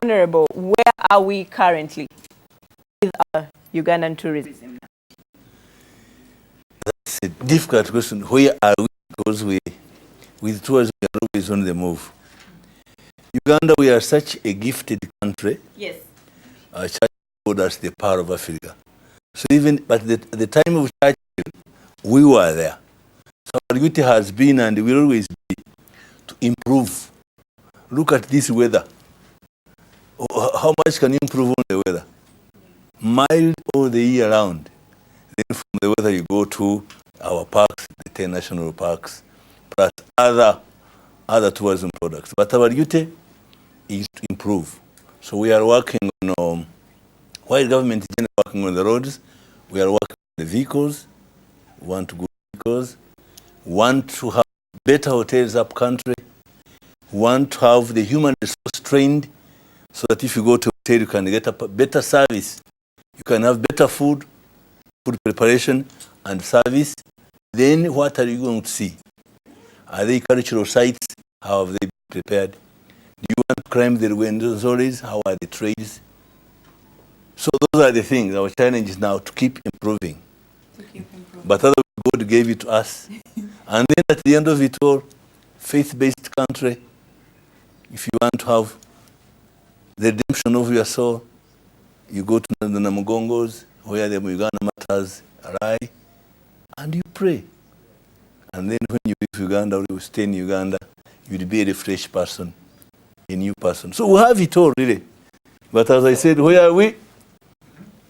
Honorable, where are we currently with Ugandan tourism? That's a difficult question. Where are we? Because with tourism, we are always on the move. Uganda, we are such a gifted country. Yes. Churchill called us the power of Africa. So even at the time of Churchill, we were there. So our duty has been and will always be to improve. Look at this weather. How much can you improve on the weather? Mild all the year round. Then from the weather you go to our parks, the 10 national parks, plus other tourism products. But our duty is to improve. So we are working on, while government is generally working on the roads, we are working on the vehicles. We want good vehicles. We want to have better hotels up country. We want to have the human resource trained so that if you go to a hotel, you can get a better service. You can have better food preparation and service. Then what are you going to see? Are they cultural sites? How have they been prepared? Do you want to climb the Rwenzori? How are the trails? So those are the things. Our challenge is now to keep improving. But otherwise, God gave it to us. And then at the end of it all, faith-based country, if you want to have the redemption of your soul, you go to the Namugongos, where the Uganda matters lie, and you pray. And then when you leave Uganda or you stay in Uganda, you'll be a refreshed person, a new person. So we have it all, really. But as I said, where are we?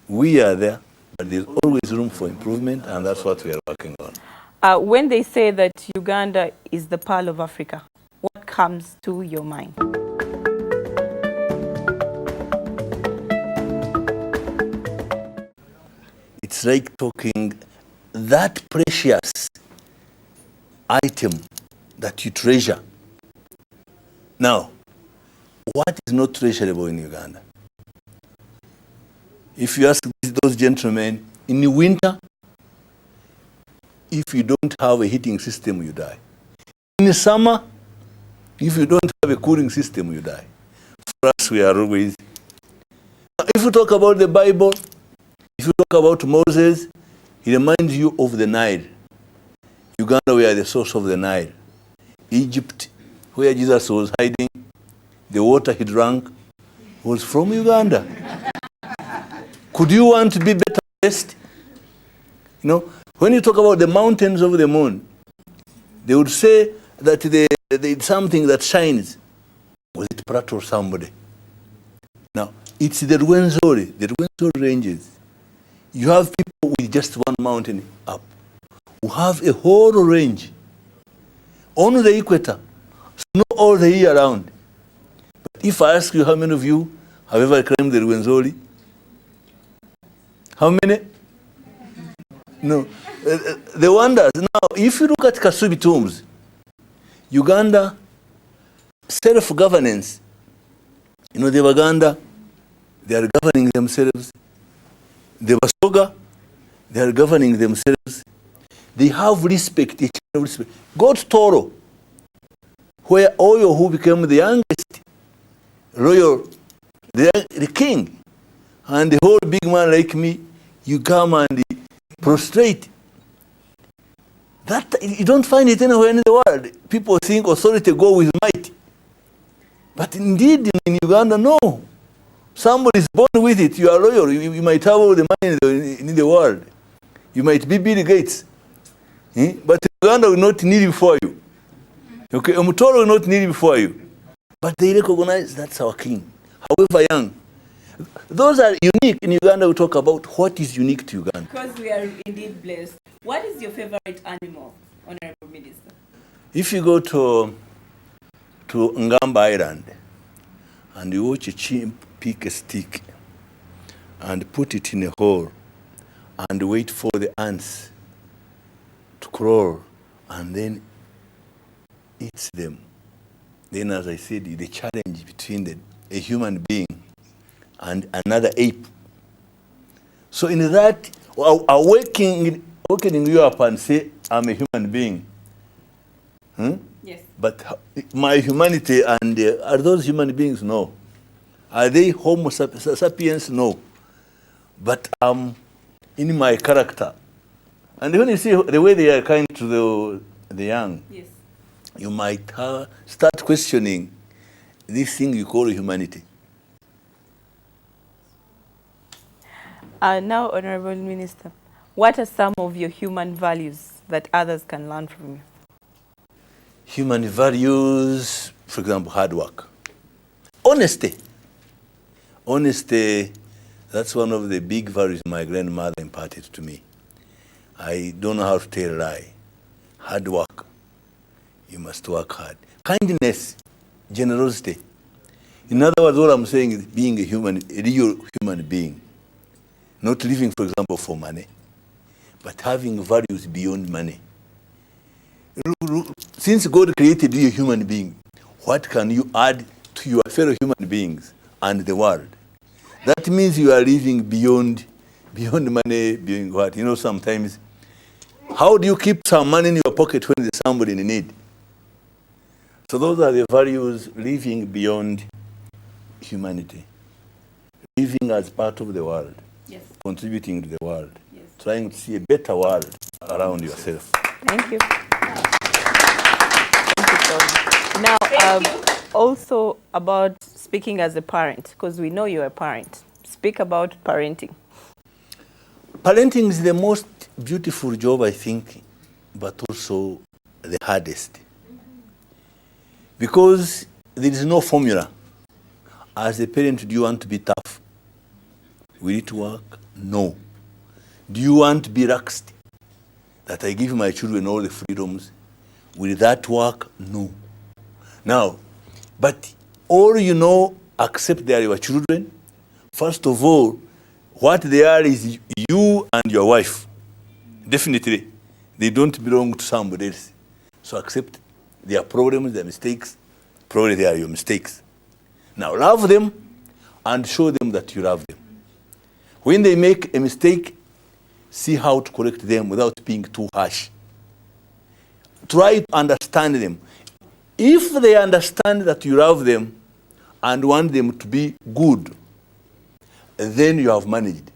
We are there, but there's always room for improvement, and that's what we are working on. When they say that Uganda is the pearl of Africa, what comes to your mind? It's like talking that precious item that you treasure. Now, what is not treasurable in Uganda? If you ask those gentlemen, in the winter, if you don't have a heating system, you die. In the summer, if you don't have a cooling system, you die. For us, we are always. If you talk about the Bible, if you talk about Moses, he reminds you of the Nile. Uganda, we are the source of the Nile. Egypt, where Jesus was hiding, the water he drank was from Uganda. Could you want to be better blessed? You know, when you talk about the mountains of the moon, they would say that it's something that shines. Was it Pratt or somebody? Now, it's the Rwenzori ranges. You have people with just one mountain up who have a whole range on the equator, snow all the year round. But if I ask you how many of you have ever climbed the Rwenzori, how many? No. The wonders. Now, if you look at Kasubi tombs, Uganda, self-governance. You know, the Baganda, they are governing themselves. The Basoga, they are governing themselves. They have respect, each other respect. Go to Toro, where Oyo, who became the youngest royal, the king, and the whole big man like me, you come and prostrate. That you don't find it anywhere in the world. People think authority go with might. But indeed, in Uganda, no. Somebody is born with it. You are loyal. You might have all the money in the world. You might be Bill Gates. But Uganda will not kneel before you. Okay, Umutoro will not kneel before you. But they recognize that's our king. However young. Those are unique. In Uganda, we talk about what is unique to Uganda. Because we are indeed blessed. What is your favorite animal, Honorable Minister? If you go to Ngamba Island and you watch a chimp pick a stick and put it in a hole and wait for the ants to crawl and then eats them, then, as I said, the challenge between a human being and another ape. So in that, awakening you up and say, I'm a human being. Yes. But my humanity and are those human beings? No. Are they Homo sapiens? No. But in my character. And when you see the way they are kind to the young, Yes. you might start questioning this thing you call humanity. Now, Honorable Minister, what are some of your human values that others can learn from you? Human values, for example, hard work. Honesty. Honesty, that's one of the big values my grandmother imparted to me. I don't know how to tell a lie. Hard work. You must work hard. Kindness, generosity. In other words, what I'm saying is being a real human being. Not living, for example, for money, but having values beyond money. Since God created you a human being, what can you add to your fellow human beings and the world? That means you are living beyond money, beyond what? You know, sometimes, how do you keep some money in your pocket when there's somebody in need? So those are the values, living beyond humanity. Living as part of the world. Yes. Contributing to the world. Yes. Trying to see a better world around yourself. Thank you. Now, also about speaking as a parent, because we know you're a parent. Speak about parenting. Parenting is the most beautiful job, I think, but also the hardest. Because there is no formula. As a parent, do you want to be tough? Will it work? No. Do you want to be relaxed? That I give my children all the freedoms? Will that work? No. Now, but all you know, accept they are your children. First of all, what they are is you and your wife. Definitely. They don't belong to somebody else. So accept their problems, their mistakes. Probably they are your mistakes. Now love them and show them that you love them. When they make a mistake, see how to correct them without being too harsh. Try to understand them. If they understand that you love them and want them to be good, then you have managed.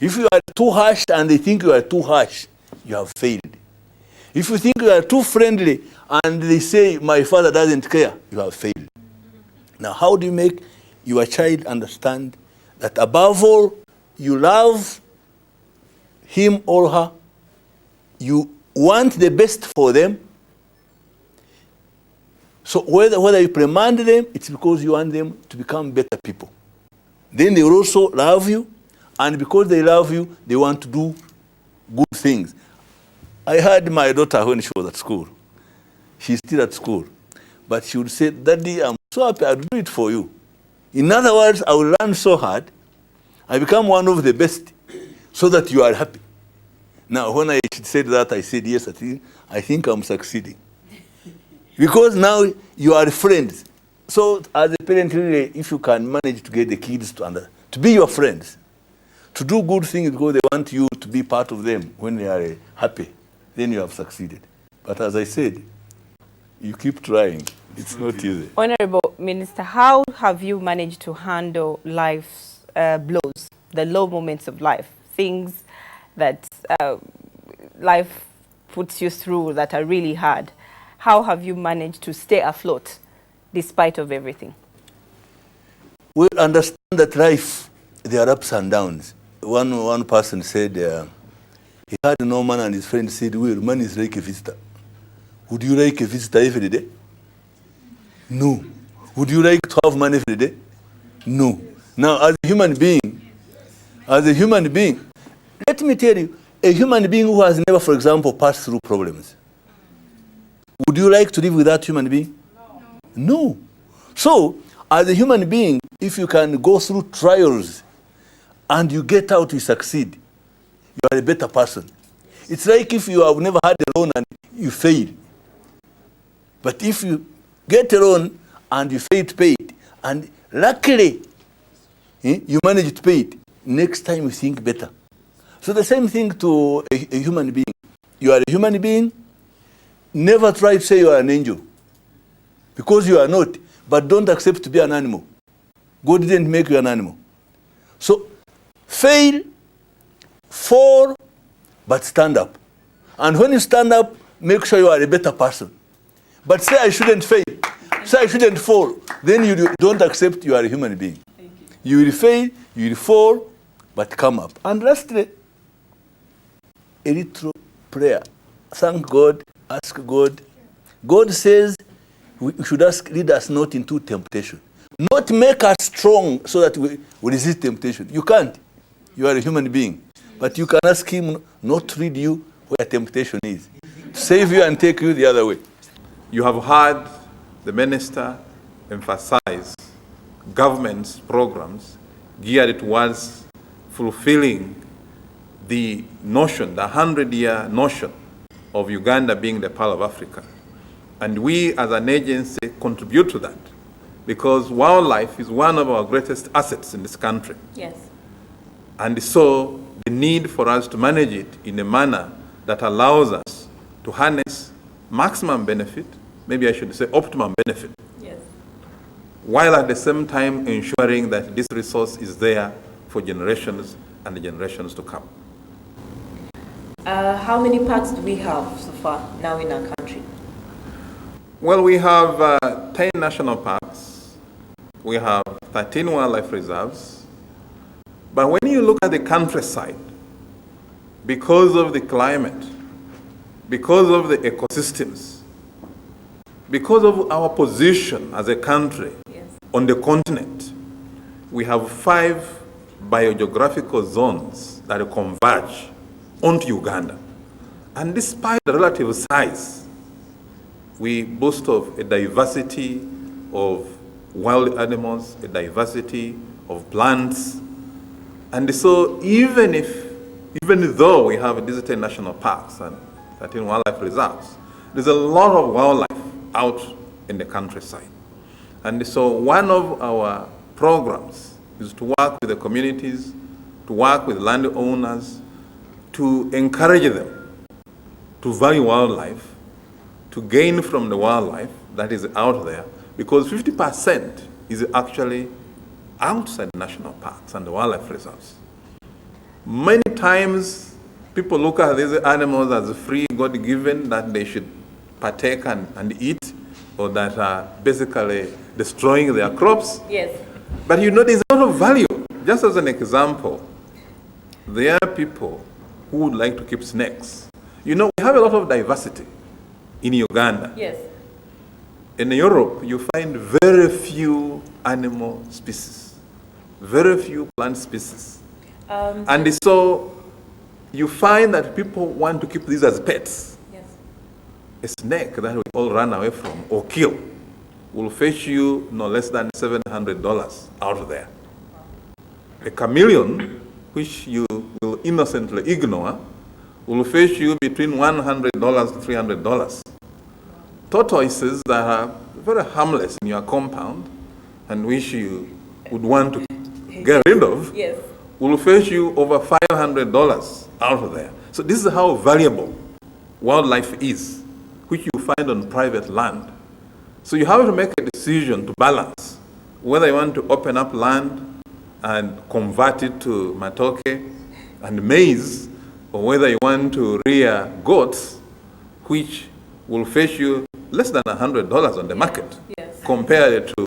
If you are too harsh and they think you are too harsh, you have failed. If you think you are too friendly and they say, my father doesn't care, you have failed. Now, how do you make your child understand that above all, you love him or her, you want the best for them? So whether you reprimand them, it's because you want them to become better people. Then they will also love you, and because they love you, they want to do good things. I had my daughter when she was at school. She's still at school. But she would say, Daddy, I'm so happy, I'll do it for you. In other words, I will learn so hard, I become one of the best, so that you are happy. Now, when she said that, I said, yes, I think I'm succeeding. Because now you are friends. So as a parent, really, if you can manage to get the kids to be your friends, to do good things because they want you to be part of them when they are happy, then you have succeeded. But as I said, you keep trying. It's not easy. Honorable Minister, how have you managed to handle life's blows, the low moments of life, things that life puts you through that are really hard? How have you managed to stay afloat despite of everything? We understand that life, there are ups and downs. One person said he had no man and his friend said, well, man is like a visitor. Would you like a visitor every day? No. Would you like to have money every day? No. Now, as a human being, let me tell you, a human being who has never, for example, passed through problems, would you like to live with that human being? No. So, as a human being, if you can go through trials and you get out, you succeed, you are a better person. It's like if you have never had a loan and you fail. But if you get a loan and you fail to pay it, and luckily you manage to pay it, next time you think better. So the same thing to a human being. You are a human being, Never try to say you are an angel, because you are not, but don't accept to be an animal. God didn't make you an animal. So fail, fall, but stand up. And when you stand up, make sure you are a better person. But say I shouldn't fail, say I shouldn't fall, then you don't accept you are a human being. You will fail, you will fall, but come up. And lastly, a little prayer. Thank God, ask God. God says we should ask, lead us not into temptation. Not make us strong so that we resist temptation. You can't. You are a human being. But you can ask him not to lead you where temptation is. To save you and take you the other way. You have heard the minister emphasize government's programs geared towards fulfilling the notion, the 100-year notion of Uganda being the Pearl of Africa. And we as an agency contribute to that, because wildlife is one of our greatest assets in this country. Yes. And so the need for us to manage it in a manner that allows us to harness maximum benefit, maybe I should say optimum benefit, Yes. while at the same time ensuring that this resource is there for generations and the generations to come. How many parks do we have so far now in our country? Well, we have 10 national parks, we have 13 wildlife reserves, but when you look at the countryside, because of the climate, because of the ecosystems, because of our position as a country Yes. on the continent, we have 5 biogeographical zones that converge onto Uganda. And despite the relative size, we boast of a diversity of wild animals, a diversity of plants. And so even though we have visited national parks and 13 wildlife reserves, there's a lot of wildlife out in the countryside. And so one of our programs is to work with the communities, to work with landowners, to encourage them to value wildlife, to gain from the wildlife that is out there, because 50% is actually outside national parks and the wildlife reserves. Many times people look at these animals as free, God-given, that they should partake and eat, or that are basically destroying their crops. Yes. But you know, there's a lot of value. Just as an example, there are people who would like to keep snakes. You know, we have a lot of diversity in Uganda. Yes. In Europe, you find very few animal species, very few plant species. And so you find that people want to keep these as pets. Yes. A snake that we all run away from or kill will fetch you no less than $700 out there. A chameleon, which you will innocently ignore, will fetch you between $100 to $300. Tortoises that are very harmless in your compound and which you would want to get rid of, Yes. will fetch you over $500 out there. So this is how valuable wildlife is, which you find on private land. So you have to make a decision to balance whether you want to open up land and convert it to matoke and maize, or whether you want to rear goats, which will fetch you less than $100 on the market. Yes. Compared to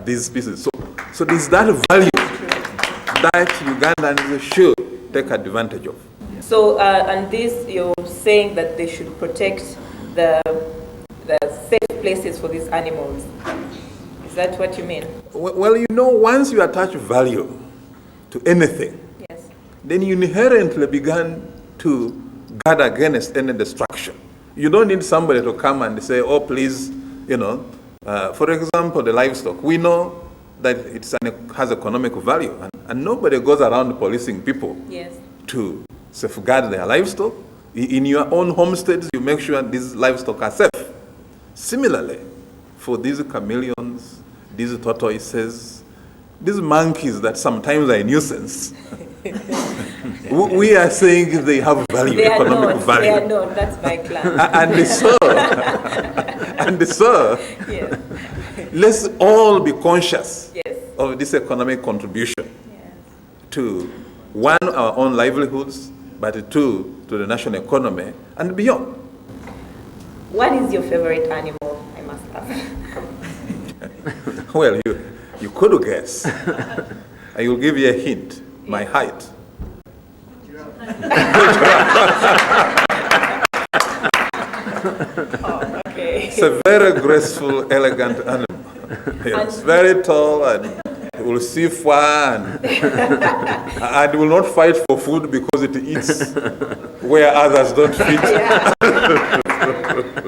these species. So there's that value that Ugandans should take advantage of. So, and this, you're saying that they should protect the safe places for these animals. Is that what you mean? Well, you know, once you attach value to anything, Yes. then you inherently begin to guard against any destruction. You don't need somebody to come and say, oh, please, you know, for example, the livestock. We know that it has economic value, and nobody goes around policing people. Yes. To safeguard their livestock. In your own homesteads, you make sure these livestock are safe. Similarly, for these chameleons, these tortoises, these monkeys that sometimes are a nuisance, We are saying they have value, They are economic known. value. They are known. That's my plan. And so, Yes. let's all be conscious Yes. of this economic contribution Yes. to, one, our own livelihoods, but two, to the national economy and beyond. What is your favorite animal? I must ask. Well, you could guess. I will give you a hint. My height. Oh, okay. It's a very graceful, elegant animal. It's very tall and will see far and will not fight for food because it eats where others don't feed. Yeah.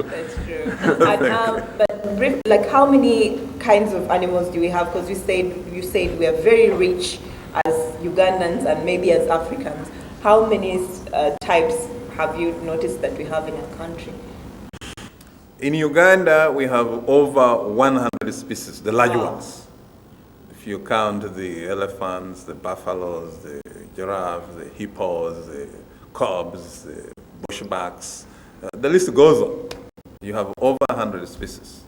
That's true. And, but like, how many kinds of animals do we have? Because you said we are very rich as Ugandans and maybe as Africans. How many types have you noticed that we have in our country? In Uganda, we have over 100 species, the large ones. If you count the elephants, the buffaloes, the giraffes, the hippos, the cobs, the bushbacks, the list goes on. You have over 100 species.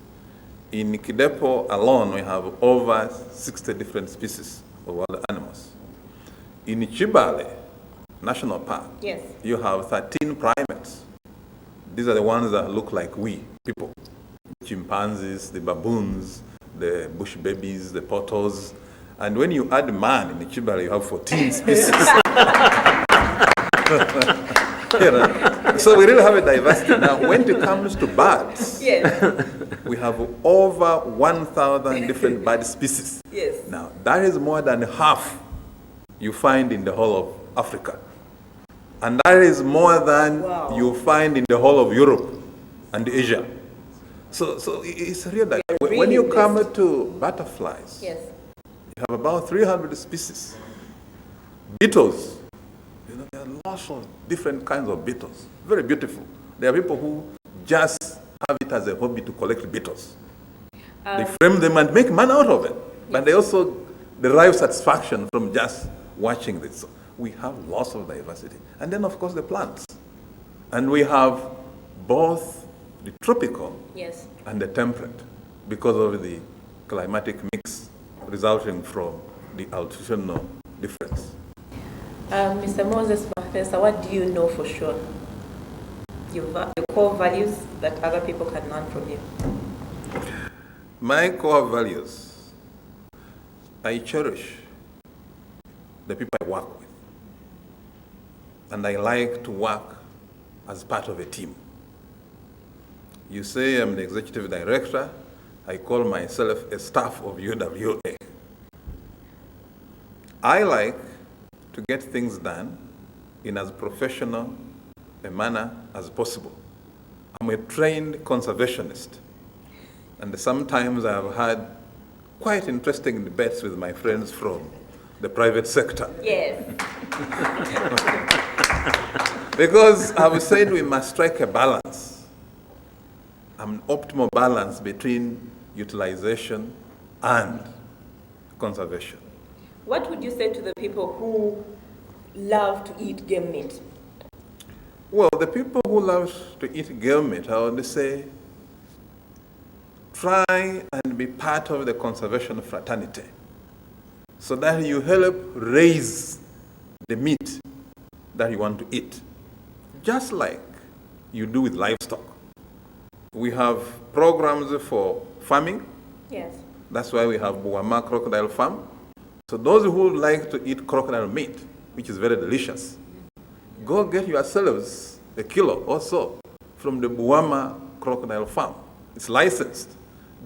In Kidepo alone, we have over 60 different species of wild animals. In Chibale National Park, Yes. you have 13 primates. These are the ones that look like we, people. Chimpanzees, the baboons, the bush babies, the potters. And when you add man in the Chibale, you have 14 species. You know? So we really have a diversity. Now, when it comes to birds, Yes. we have over 1,000 different bird species. Yes. Now, that is more than half you find in the whole of Africa. And that is more than Wow. you find in the whole of Europe and Asia. So it's real. That You're when you really come blessed. to butterflies, Yes. you have about 300 species. Beetles, you know, there are lots of different kinds of beetles. Very beautiful. There are people who just have it as a hobby to collect beetles. They frame them and make money out of it. But they also derive satisfaction from just watching this. So we have lots of diversity. And then, of course, the plants. And we have both the tropical Yes. and the temperate because of the climatic mix resulting from the altitudinal difference. Mr. Moses Professor, what do you know for sure? Your core values that other people can learn from you. My core values, I cherish the people I work with. And I like to work as part of a team. You say I'm the executive director, I call myself a staff of UWA. I like to get things done in as professional a manner as possible. I'm a trained conservationist. And sometimes I've had quite interesting debates with my friends from the private sector. Yes. Because I've said we must strike a balance, an optimal balance between utilization and conservation. What would you say to the people who love to eat game meat? Well, the people who love to eat game meat, I would say, try and be part of the conservation fraternity so that you help raise the meat that you want to eat, just like you do with livestock. We have programs for farming. Yes. That's why we have Buwama Crocodile Farm. So those who like to eat crocodile meat, which is very delicious, go get yourselves a kilo or so from the Buwama Crocodile Farm. It's licensed.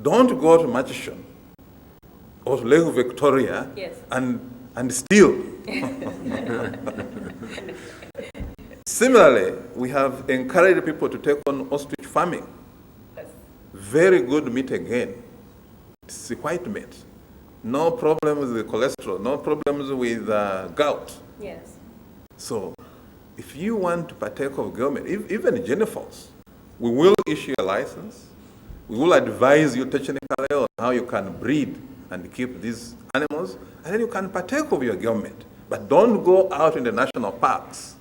Don't go to Machishon or to Lake Victoria Yes. and steal. Similarly, we have encouraged people to take on ostrich farming. Yes. Very good meat again. It's white meat. No problems with cholesterol, no problems with gout. Yes. So if you want to partake of game meat, even Jennifer's, we will issue a license. We will advise you technically on how you can breed and keep these animals, and then you can partake of your game meat. But don't go out in the national parks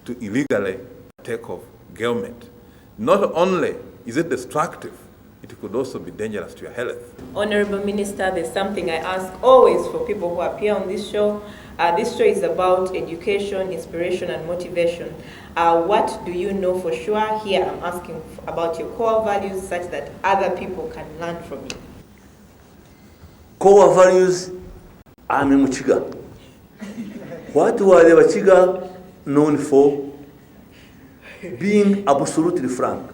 to illegally take off government. Not only is it destructive, it could also be dangerous to your health. Honorable Minister, there's something I ask always for people who appear on this show. This show is about education, inspiration, and motivation. What do you know for sure? Here I'm asking about your core values such that other people can learn from you. Core values, I'm a Muchiga. What were the Wachiga known for? Being absolutely frank.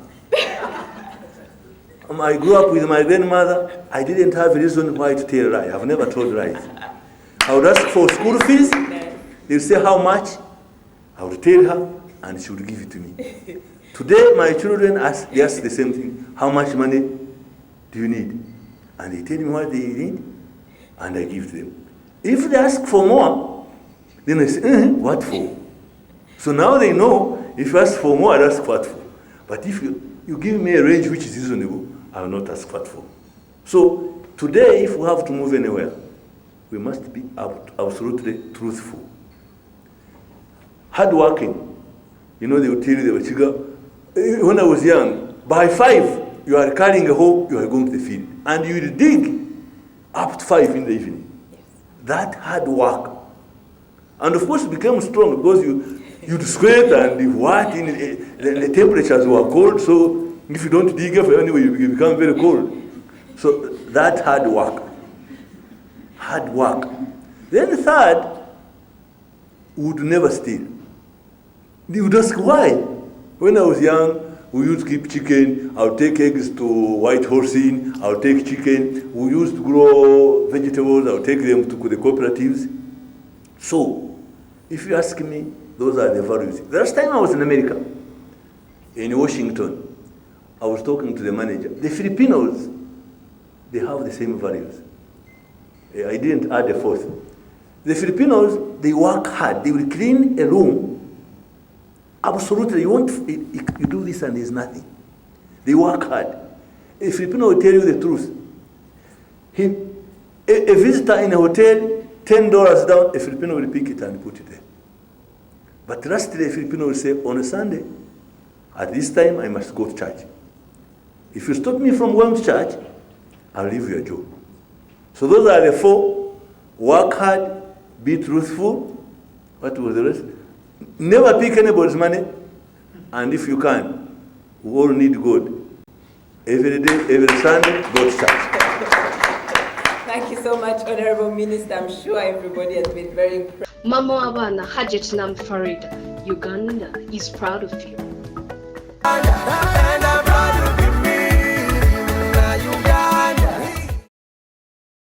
I grew up with my grandmother. I didn't have a reason why to tell lies. I've never told lies. I would ask for school fees. They'd say how much. I would tell her, and she would give it to me. Today, my children ask the same thing. How much money do you need? And they tell me what they need, and I give them. If they ask for more, then I say, what for? So now they know, if you ask for more, I'll ask what for. But if you give me a range which is reasonable, I will not ask what for. So today, if we have to move anywhere, we must be absolutely truthful. Hardworking. You know, they will tell you, they will Chiga, when I was young, by 5, you are carrying a hoe, you are going to the field. And you will dig up to 5 in the evening. Yes. That hard work. And of course, it became strong because you sweat and you what, the temperatures were cold, so if you don't dig up anyway, you become very cold. So that hard work. Hard work. Then third, would never steal. They would ask why. When I was young, we used to keep chicken. I would take eggs to White Horse Inn. I would take chicken. We used to grow vegetables. I would take them to the cooperatives. So, if you ask me, those are the values. The last time I was in America, in Washington, I was talking to the manager. The Filipinos, they have the same values. I didn't add a fourth. The Filipinos, they work hard. They will clean a room. Absolutely, you do this and there's nothing. They work hard. A Filipino will tell you the truth. A visitor in a hotel, $10 down, a Filipino will pick it and put it there. But lastly, a Filipino will say, on a Sunday, at this time, I must go to church. If you stop me from going to church, I'll leave your job. So those are the 4. Work hard, be truthful. What was the rest? Never pick anybody's money. And if you can, we all need God. Every day, every Sunday, go to church. Thank you so much, Honorable Minister. I'm sure everybody has been very impressed. Mama Abana Hajat Nambi Farida, Uganda is proud of you.